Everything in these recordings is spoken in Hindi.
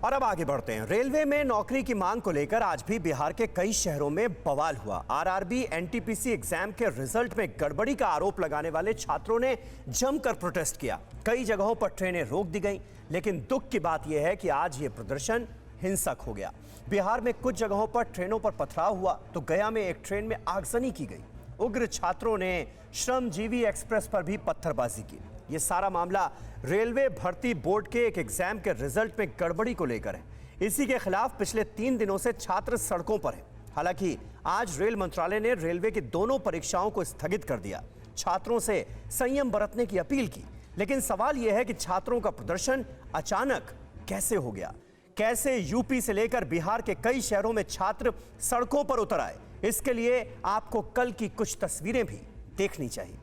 और अब आगे बढ़ते हैं। रेलवे में नौकरी की मांग को लेकर आज भी बिहार के कई शहरों में बवाल हुआ। आरआरबी एनटीपीसी एग्जाम के रिजल्ट में गड़बड़ी का आरोप लगाने वाले छात्रों ने जमकर प्रोटेस्ट किया। कई जगहों पर ट्रेनें रोक दी गईं, लेकिन दुख की बात यह है कि आज ये प्रदर्शन हिंसक हो गया। बिहार में कुछ जगहों पर ट्रेनों पर पथराव हुआ तो गया में एक ट्रेन में आगजनी की गई। उग्र छात्रों ने श्रमजीवी एक्सप्रेस पर भी पत्थरबाजी की। ये सारा मामला रेलवे भर्ती बोर्ड के एक एग्जाम के रिजल्ट में गड़बड़ी को लेकर है। इसी के खिलाफ पिछले 3 दिनों से छात्र सड़कों पर हैं। हालांकि आज रेल मंत्रालय ने रेलवे की दोनों परीक्षाओं को स्थगित कर दिया, छात्रों से संयम बरतने की अपील की। लेकिन सवाल यह है कि छात्रों का प्रदर्शन अचानक कैसे हो गया? कैसे यूपी से लेकर बिहार के कई शहरों में छात्र सड़कों पर उतर आए? इसके लिए आपको कल की कुछ तस्वीरें भी देखनी चाहिए।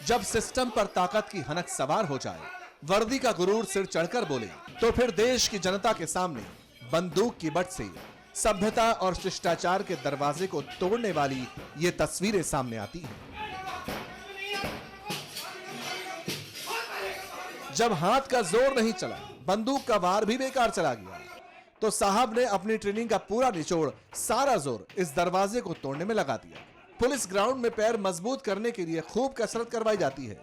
जब सिस्टम पर ताकत की हनक सवार हो जाए, वर्दी का गुरूर सिर चढ़कर बोले, तो फिर देश की जनता के सामने बंदूक की बट से सभ्यता और शिष्टाचार के दरवाजे को तोड़ने वाली ये तस्वीरें सामने आती हैं। जब हाथ का जोर नहीं चला, बंदूक का वार भी बेकार चला गया, तो साहब ने अपनी ट्रेनिंग का पूरा निचोड़, सारा जोर इस दरवाजे को तोड़ने में लगा दिया। पुलिस ग्राउंड में पैर मजबूत करने के लिए खूब कसरत करवाई जाती है।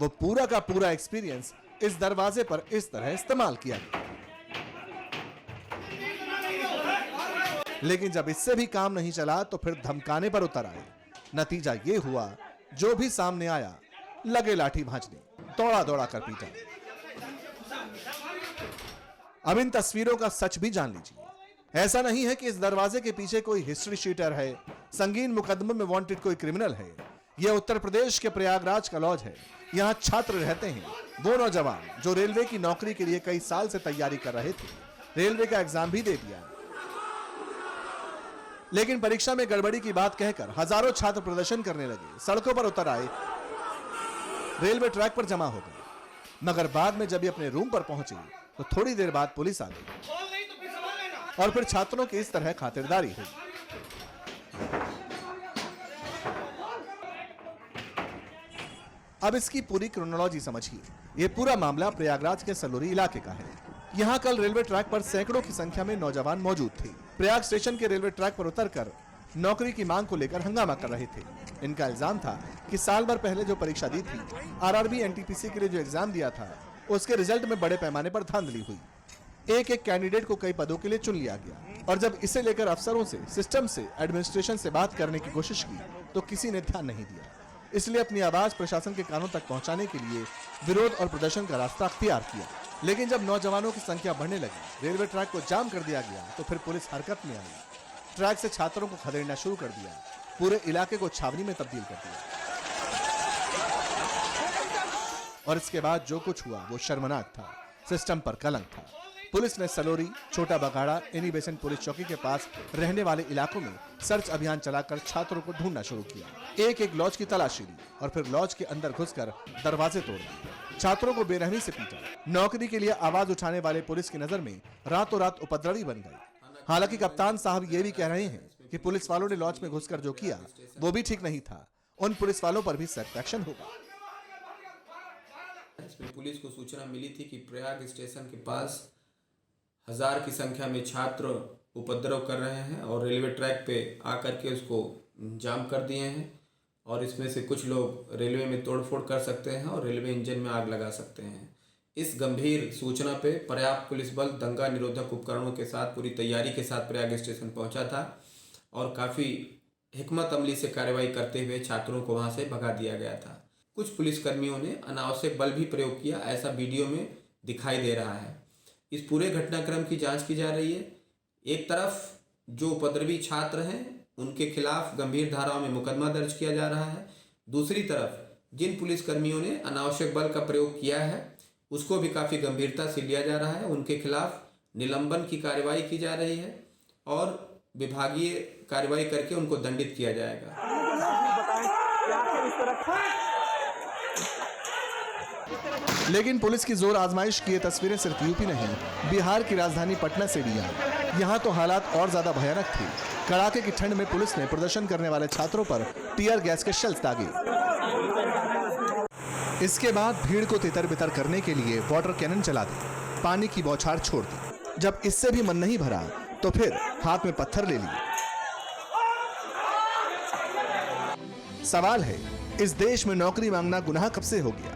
वो पूरा का पूरा एक्सपीरियंस इस दरवाजे पर इस तरह इस्तेमाल किया गया। लेकिन जब इससे भी काम नहीं चला तो फिर धमकाने पर उतर आए। नतीजा ये हुआ, जो भी सामने आया लगे लाठी भांजने, दौड़ा दौड़ा कर पीटा। अब इन तस्वीरों का सच भी जान लीजिए। ऐसा नहीं है कि इस दरवाजे के पीछे कोई हिस्ट्री शीटर है, संगीन मुकदमों में वांटेड कोई क्रिमिनल है। यह उत्तर प्रदेश के प्रयागराज का लॉज है। यहां छात्र रहते हैं, वो नौजवान जो रेलवे की नौकरी के लिए कई साल से तैयारी कर रहे थे, रेलवे का एग्जाम भी दे दिया, लेकिन परीक्षा में गड़बड़ी की बात कहकर हजारों छात्र प्रदर्शन करने लगे, सड़कों पर उतर आए, रेलवे ट्रैक पर जमा हो गए। मगर बाद में जब ये अपने रूम पर पहुंचे तो थोड़ी देर बाद पुलिस आ गई और फिर छात्रों की इस तरह खातिरदारी हुई। अब इसकी पूरी क्रोनोलॉजी समझिए। यह पूरा मामला प्रयागराज के सलोरी इलाके का है। यहाँ कल रेलवे ट्रैक पर सैकड़ों की संख्या में नौजवान मौजूद थे। प्रयाग स्टेशन के रेलवे ट्रैक पर उतरकर नौकरी की मांग को लेकर हंगामा कर रहे थे। इनका इल्जाम था कि साल भर पहले जो परीक्षा दी थी, आरआरबी एनटीपीसी के लिए जो एग्जाम दिया था, उसके रिजल्ट में बड़े पैमाने पर धांधली हुई। एक एक कैंडिडेट को कई पदों के लिए चुन लिया गया और जब इसे लेकर अफसरों से, सिस्टम से, एडमिनिस्ट्रेशन से बात करने की कोशिश की तो किसी ने ध्यान नहीं दिया। इसलिए अपनी आवाज प्रशासन के कानों तक पहुंचाने के लिए विरोध और प्रदर्शन का रास्ता अख्तियार किया। लेकिन जब नौजवानों की संख्या बढ़ने लगी, रेलवे ट्रैक को जाम कर दिया गया तो फिर पुलिस हरकत में आई। ट्रैक से छात्रों को खदेड़ना शुरू कर दिया, पूरे इलाके को छावनी में तब्दील कर दिया। और इसके बाद जो कुछ हुआ वो शर्मनाक था, सिस्टम पर कलंक था। पुलिस ने सलोरी, छोटा बगाड़ा, एनी बेसन पुलिस चौकी के पास रहने वाले इलाकों में सर्च अभियान चलाकर छात्रों को ढूंढना शुरू किया। एक एक लॉज की तलाशी ली और फिर लॉज के अंदर घुसकर दरवाजे तोड़ दिए। छात्रों को बेरहमी से पीटा। नौकरी के लिए आवाज उठाने वाले पुलिस की नजर में रातों रात उपद्रवी बन गए। हालांकि कप्तान साहब ये भी कह रहे हैं कि पुलिस वालों ने लॉज में घुसकर जो किया वो भी ठीक नहीं था। उन पुलिस वालों पर भी सख्त एक्शन होगा। इसमें पुलिस को सूचना मिली थी कि प्रयाग स्टेशन के पास 1000 की संख्या में छात्र उपद्रव कर रहे हैं और रेलवे ट्रैक पे आकर के उसको जाम कर दिए हैं और इसमें से कुछ लोग रेलवे में तोड़फोड़ कर सकते हैं और रेलवे इंजन में आग लगा सकते हैं। इस गंभीर सूचना पे पर्याप्त पुलिस बल दंगा निरोधक उपकरणों के साथ पूरी तैयारी के साथ प्रयाग स्टेशन पहुंचा था और काफ़ी हिकमत अमली से कार्रवाई करते हुए छात्रों को वहाँ से भगा दिया गया था। कुछ पुलिसकर्मियों ने अनावश्यक बल भी प्रयोग किया, ऐसा वीडियो में दिखाई दे रहा है। इस पूरे घटनाक्रम की जांच की जा रही है। एक तरफ जो उपद्रवी छात्र हैं उनके खिलाफ गंभीर धाराओं में मुकदमा दर्ज किया जा रहा है, दूसरी तरफ जिन पुलिसकर्मियों ने अनावश्यक बल का प्रयोग किया है उसको भी काफ़ी गंभीरता से लिया जा रहा है। उनके खिलाफ निलंबन की कार्रवाई की जा रही है और विभागीय कार्रवाई करके उनको दंडित किया जाएगा। लेकिन पुलिस की जोर आजमाइश की ये तस्वीरें सिर्फ यूपी नहीं, बिहार की राजधानी पटना से भी आई। यहाँ तो हालात और ज्यादा भयानक थे। कड़ाके की ठंड में पुलिस ने प्रदर्शन करने वाले छात्रों पर टीयर गैस के शेल्स दागे। इसके बाद भीड़ को तितर बितर करने के लिए वाटर कैनन चला दी, पानी की बौछार छोड़ दी। जब इससे भी मन नहीं भरा तो फिर हाथ में पत्थर ले लिए। सवाल है, इस देश में नौकरी मांगना गुनाह कब से हो गया?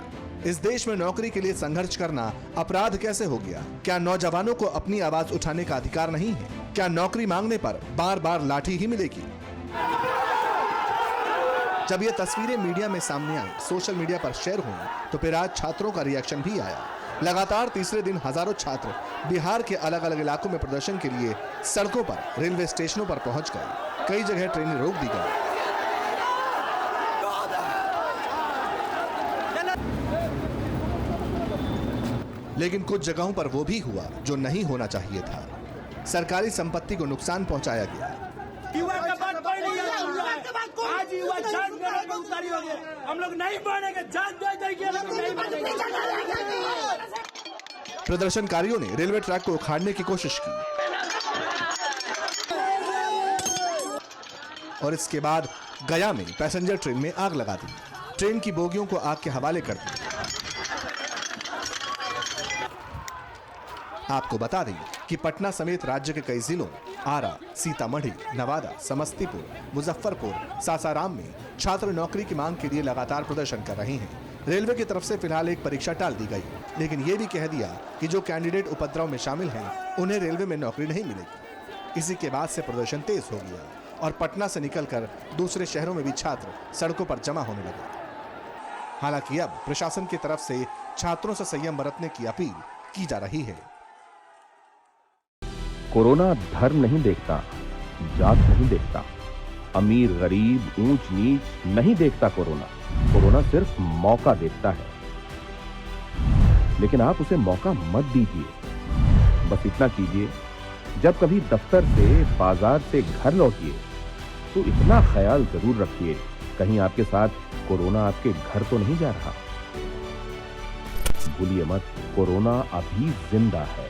इस देश में नौकरी के लिए संघर्ष करना अपराध कैसे हो गया? क्या नौजवानों को अपनी आवाज उठाने का अधिकार नहीं है? क्या नौकरी मांगने पर बार बार लाठी ही मिलेगी? जब ये तस्वीरें मीडिया में सामने आई, सोशल मीडिया पर शेयर हुई, तो फिर आज छात्रों का रिएक्शन भी आया। लगातार तीसरे दिन हजारों छात्र बिहार के अलग अलग इलाकों में प्रदर्शन के लिए सड़कों पर, रेलवे स्टेशनों पर पहुंच गए। कई जगह ट्रेनें रोक दी गई। लेकिन कुछ जगहों पर वो भी हुआ जो नहीं होना चाहिए था। सरकारी संपत्ति को नुकसान पहुंचाया गया। आज युवा जान देने को उतारी हो गए। हम लोग नहीं मानेंगे, जान दे देंगे, हम लोग नहीं मानेंगे। प्रदर्शनकारियों ने रेलवे ट्रैक को उखाड़ने की कोशिश की और इसके बाद गया में पैसेंजर ट्रेन में आग लगा दी। ट्रेन की बोगियों को आग के हवाले कर दिया। आपको बता दें कि पटना समेत राज्य के कई जिलों आरा, सीतामढ़ी, नवादा, समस्तीपुर, मुजफ्फरपुर, सासाराम में छात्र नौकरी की मांग के लिए लगातार प्रदर्शन कर रहे हैं। रेलवे की तरफ से फिलहाल एक परीक्षा टाल दी गई, लेकिन ये भी कह दिया कि जो कैंडिडेट उपद्रव में शामिल हैं, उन्हें रेलवे में नौकरी नहीं मिलेगी। इसी के बाद से प्रदर्शन तेज हो गया और पटना से निकलकर दूसरे शहरों में भी छात्र सड़कों पर जमा होने लगे। हालांकि अब प्रशासन की तरफ से छात्रों से संयम बरतने की अपील की जा रही है। कोरोना धर्म नहीं देखता, जात नहीं देखता, अमीर गरीब ऊंच नीच नहीं देखता। कोरोना सिर्फ मौका देखता है, लेकिन आप उसे मौका मत दीजिए। बस इतना कीजिए, जब कभी दफ्तर से, बाजार से घर लौटिए तो इतना ख्याल जरूर रखिए, कहीं आपके साथ कोरोना आपके घर तो नहीं जा रहा। भूलिए मत, कोरोना अभी जिंदा है।